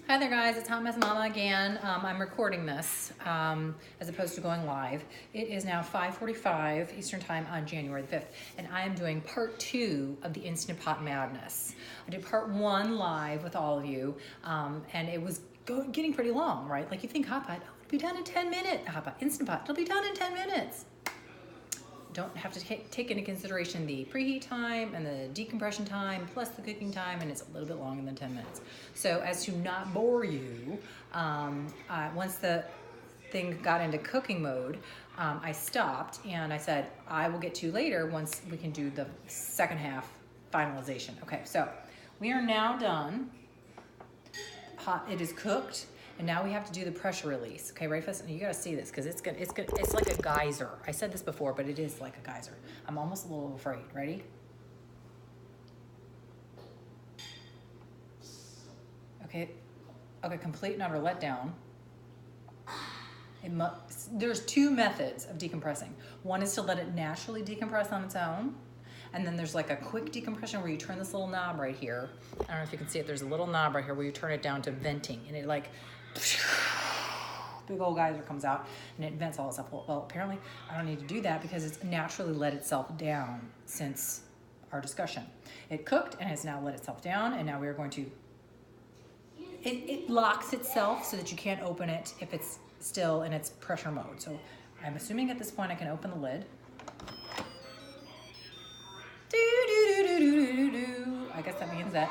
Hi there guys, it's Hot Mess Mama again. I'm recording this as opposed to going live. It is now 5:45 Eastern Time on January the 5th, and I am doing part 2 of the Instant Pot Madness. I did part 1 live with all of you, and it was getting pretty long, right? Like you think Hot Pot, oh, it'll be done in 10 minutes. Hot Pot, Instant Pot, it'll be done in 10 minutes. Don't have to take into consideration the preheat time and the decompression time plus the cooking time, and it's a little bit longer than 10 minutes. So as to not bore you, once the thing got into cooking mode, I stopped and I said, I will get to you later once we can do the second half finalization. Okay, so we are now done. It is cooked. And now we have to do the pressure release. Okay, ready for this? And you gotta see this because it's like a geyser. I said this before, but it is like a geyser. I'm almost a little afraid. Ready? Okay, complete and utter letdown. There's 2 methods of decompressing. One is to let it naturally decompress on its own. And then there's like a quick decompression where you turn this little knob right here. I don't know if you can see it. There's a little knob right here where you turn it down to venting. And it like, big old geyser comes out and it vents all this up. Well, apparently I don't need to do that because it's naturally let itself down since our discussion. It cooked and has now let itself down, and now we are going to, it locks itself so that you can't open it if it's still in its pressure mode. So I'm assuming at this point I can open the lid. I guess that means that.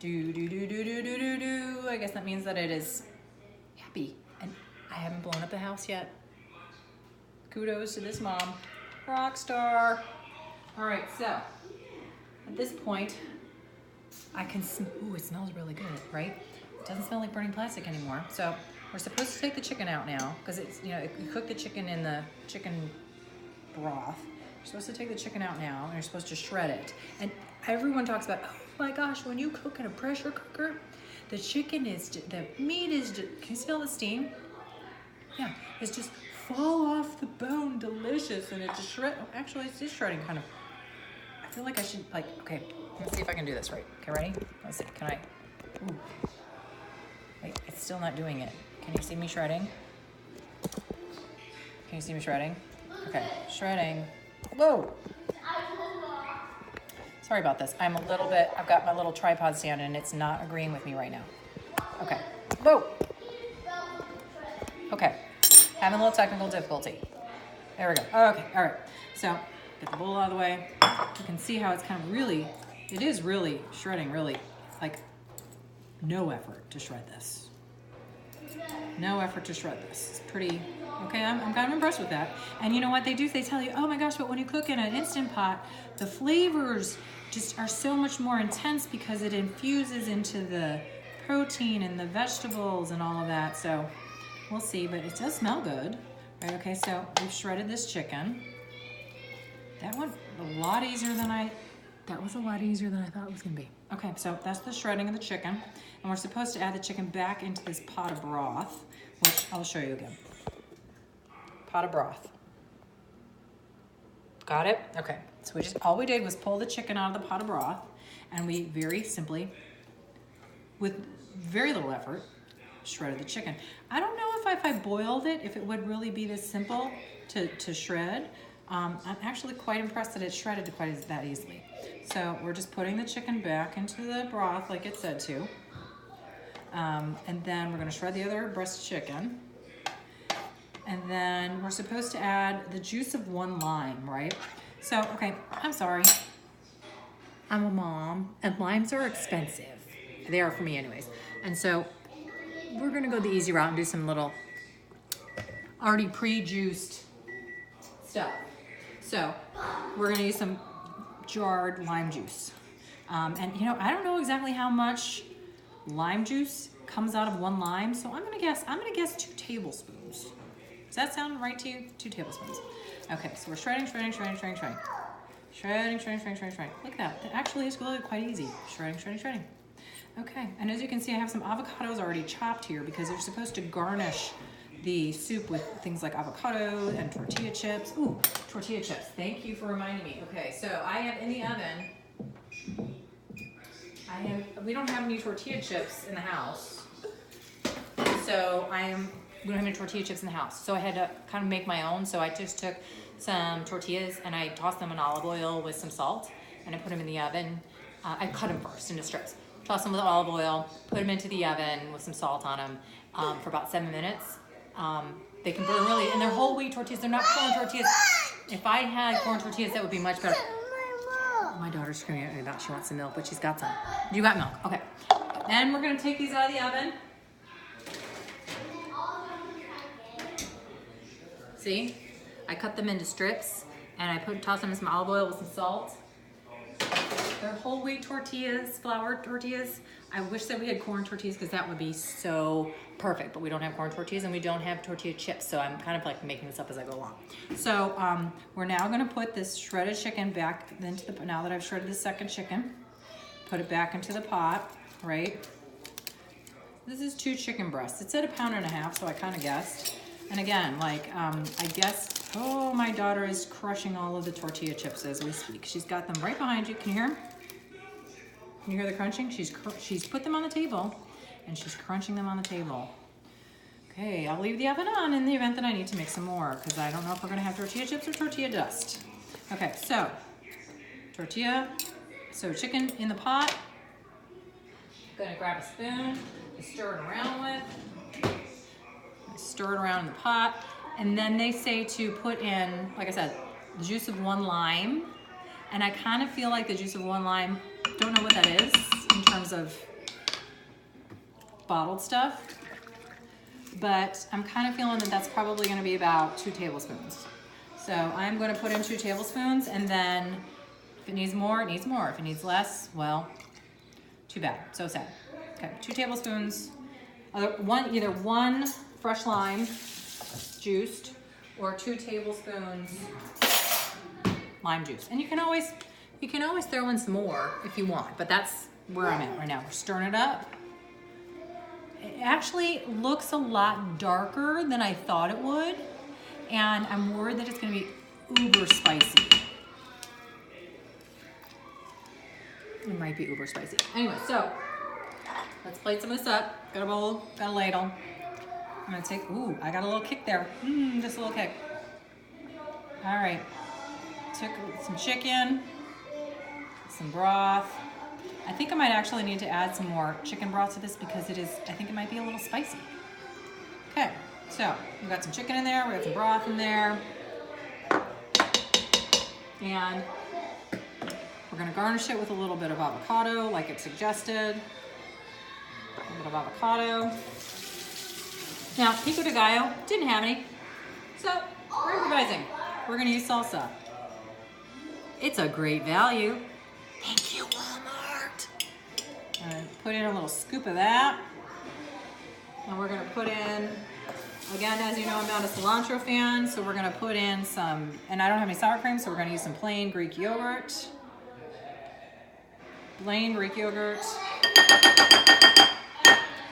I guess that means that it is happy. And I haven't blown up the house yet. Kudos to this mom. Rock star. All right, so at this point, I can, ooh, it smells really good, right? It doesn't smell like burning plastic anymore. So we're supposed to take the chicken out now because it's, you cook the chicken in the chicken broth. You're supposed to take the chicken out now, and you're supposed to shred it. And everyone talks about, oh my gosh, when you cook in a pressure cooker, the chicken is, the meat is, can you smell the steam? Yeah, it's just fall off the bone, delicious, and it just shred. Oh, actually, it's just shredding kind of. I feel like I should, like, okay, let's see if I can do this right. Okay, ready? Let's see, can I? Ooh. Wait, it's still not doing it. Can you see me shredding? Can you see me shredding? Okay, shredding. Whoa! Sorry about this. I'm a little bit, I've got my little tripod stand and it's not agreeing with me right now. Okay. Whoa! Okay. Having a little technical difficulty. There we go. Okay, all right. So, get the bowl out of the way. You can see how it's kind of really, it is really shredding, really, like, no effort to shred this. No effort to shred this. It's pretty, okay, I'm kind of impressed with that. And you know what they do? They tell you, oh my gosh, but when you cook in an Instant Pot, the flavors just are so much more intense because it infuses into the protein and the vegetables and all of that. So we'll see, but it does smell good. Right, okay, so we've shredded this chicken. That went a lot easier than that was a lot easier than I thought it was gonna be. Okay, so that's the shredding of the chicken. And we're supposed to add the chicken back into this pot of broth, which I'll show you again. Pot of broth. Got it? Okay, so all we did was pull the chicken out of the pot of broth, and we very simply, with very little effort, shredded the chicken. I don't know if I boiled it, if it would really be this simple to shred. I'm actually quite impressed that it's shredded quite that easily. So we're just putting the chicken back into the broth like it said to. And then we're gonna shred the other breast chicken. And then we're supposed to add the juice of 1 lime, right? So, okay, I'm sorry. I'm a mom, and limes are expensive. They are for me anyways. And so we're gonna go the easy route and do some little already pre-juiced stuff. So we're gonna use some jarred lime juice. And I don't know exactly how much lime juice comes out of 1 lime, so I'm gonna guess 2 tablespoons. Does that sound right to you? 2 tablespoons. Okay, so we're shredding. Shredding. Look at that. That actually is really quite easy. Shredding. Okay, and as you can see, I have some avocados already chopped here because they're supposed to garnish the soup with things like avocado and tortilla chips. Ooh, tortilla chips. Thank you for reminding me. Okay, so I have in the oven, we don't have any tortilla chips in the house. So we don't have any tortilla chips in the house. So I had to kind of make my own. So I just took some tortillas and I tossed them in olive oil with some salt and I put them in the oven. I cut them first into strips. Toss them with olive oil, put them into the oven with some salt on them for about 7 minutes. They can burn really, and they're whole wheat tortillas. They're not corn tortillas. If I had corn tortillas, that would be much better. My daughter's screaming at me about she wants some milk, but she's got some. You got milk, okay. Then we're gonna take these out of the oven. See, I cut them into strips and I toss them in some olive oil with some salt. They're whole wheat tortillas, flour tortillas. I wish that we had corn tortillas because that would be so perfect, but we don't have corn tortillas and we don't have tortilla chips, so I'm kind of like making this up as I go along. So we're now gonna put this shredded chicken back into the, now that I've shredded the second chicken, put it back into the pot, right? This is 2 chicken breasts. It said 1.5 pounds, so I kind of guessed. And again, like I guessed, oh, my daughter is crushing all of the tortilla chips as we speak. She's got them right behind you. Can you hear them? Can you hear the crunching? She's put them on the table and she's crunching them on the table. Okay, I'll leave the oven on in the event that I need to make some more because I don't know if we're gonna have tortilla chips or tortilla dust. Okay, so chicken in the pot. Gonna grab a spoon and stir it around with. Stir it around in the pot. And then they say to put in, like I said, the juice of 1 lime. And I kind of feel like the juice of 1 lime, don't know what that is in terms of bottled stuff. But I'm kind of feeling that that's probably gonna be about 2 tablespoons. So I'm gonna put in 2 tablespoons and then if it needs more, it needs more. If it needs less, well, too bad, so sad. Okay, 2 tablespoons, either one fresh lime juiced or 2 tablespoons lime juice. And you can always throw in some more if you want, but that's where I'm at right now. We're stirring it up. It actually looks a lot darker than I thought it would, and I'm worried that it's gonna be uber spicy. It might be uber spicy. Anyway, so let's plate some of this up. Got a bowl, got a ladle. I'm gonna take, ooh, I got a little kick there. Just a little kick. All right, took some chicken, some broth. I think I might actually need to add some more chicken broth to this because I think it might be a little spicy. Okay, so we've got some chicken in there, we got some broth in there. And we're gonna garnish it with a little bit of avocado like it suggested. A little bit of avocado. Now, pico de gallo, didn't have any, so we're improvising. We're gonna use salsa. It's a great value. Thank you, Walmart. Put in a little scoop of that. And we're gonna put in, again, as you know, I'm not a cilantro fan, so we're gonna put in some, and I don't have any sour cream, so we're gonna use some plain Greek yogurt. Plain Greek yogurt.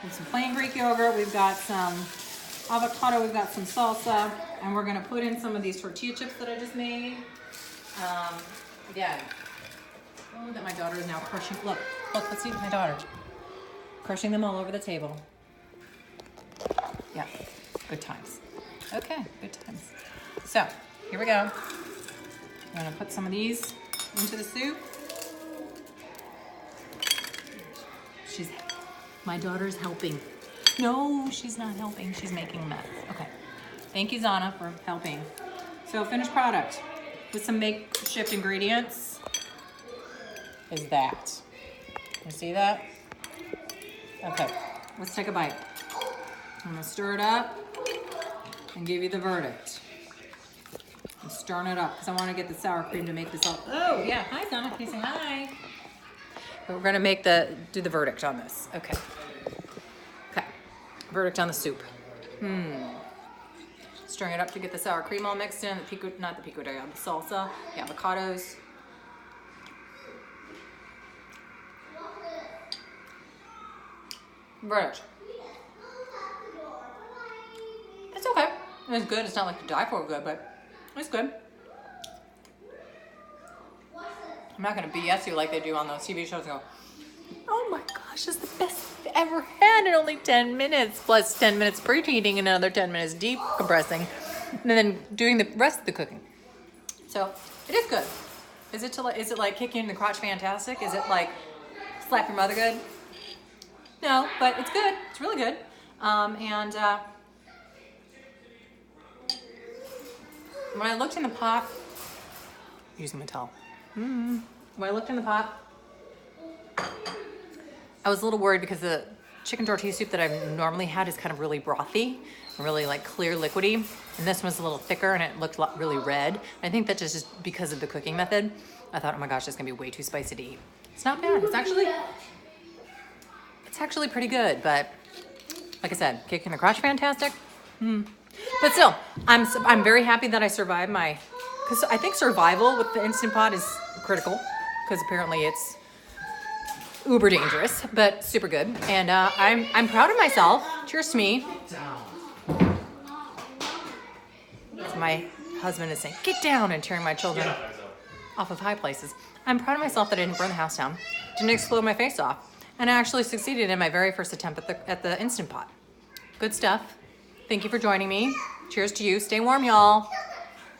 With some plain Greek yogurt, we've got some avocado, we've got some salsa, and we're gonna put in some of these tortilla chips that I just made. Again, oh, that my daughter is now crushing. Look, let's see my daughter. Crushing them all over the table. Yeah, good times. Okay, good times. So, here we go. I'm gonna put some of these into the soup. My daughter's helping. No, she's not helping. She's making a mess. Okay. Thank you, Zana, for helping. So finished product with some makeshift ingredients is that. You see that? Okay, let's take a bite. I'm gonna stir it up and give you the verdict. I'm stirring it up because I want to get the sour cream to make this all. Oh yeah, hi Zana, can you say hi? But we're gonna do the verdict on this. Okay. Okay. Verdict on the soup. Stirring it up to get the sour cream all mixed in. The salsa, the avocados. Verdict. It's okay. It's good. It's not like to die for good, but it's good. I'm not gonna BS you like they do on those TV shows and go, Oh my gosh, it's the best I've ever had in only 10 minutes, plus 10 minutes preheating and another 10 minutes deep compressing, and then doing the rest of the cooking. So it is good. Is it like kick you in the crotch fantastic? Is it like slap your mother good? No, but it's good. It's really good. When I looked in the pot, using my towel. When I looked in the pot, I was a little worried because the chicken tortilla soup that I've normally had is kind of really brothy, really like clear liquidy. And this one's a little thicker and it looked really red. I think that's just because of the cooking method. I thought, oh my gosh, that's gonna be way too spicy to eat. It's not bad. It's actually pretty good, but like I said, kick in the crotch fantastic. But still, I'm very happy that I survived because I think survival with the Instant Pot is critical, because apparently it's uber dangerous, but super good. And I'm proud of myself. Cheers to me. My husband is saying, "Get down," and tearing my children off of high places. I'm proud of myself that I didn't burn the house down, didn't explode my face off, and I actually succeeded in my very first attempt at the Instant Pot. Good stuff. Thank you for joining me. Cheers to you. Stay warm, y'all.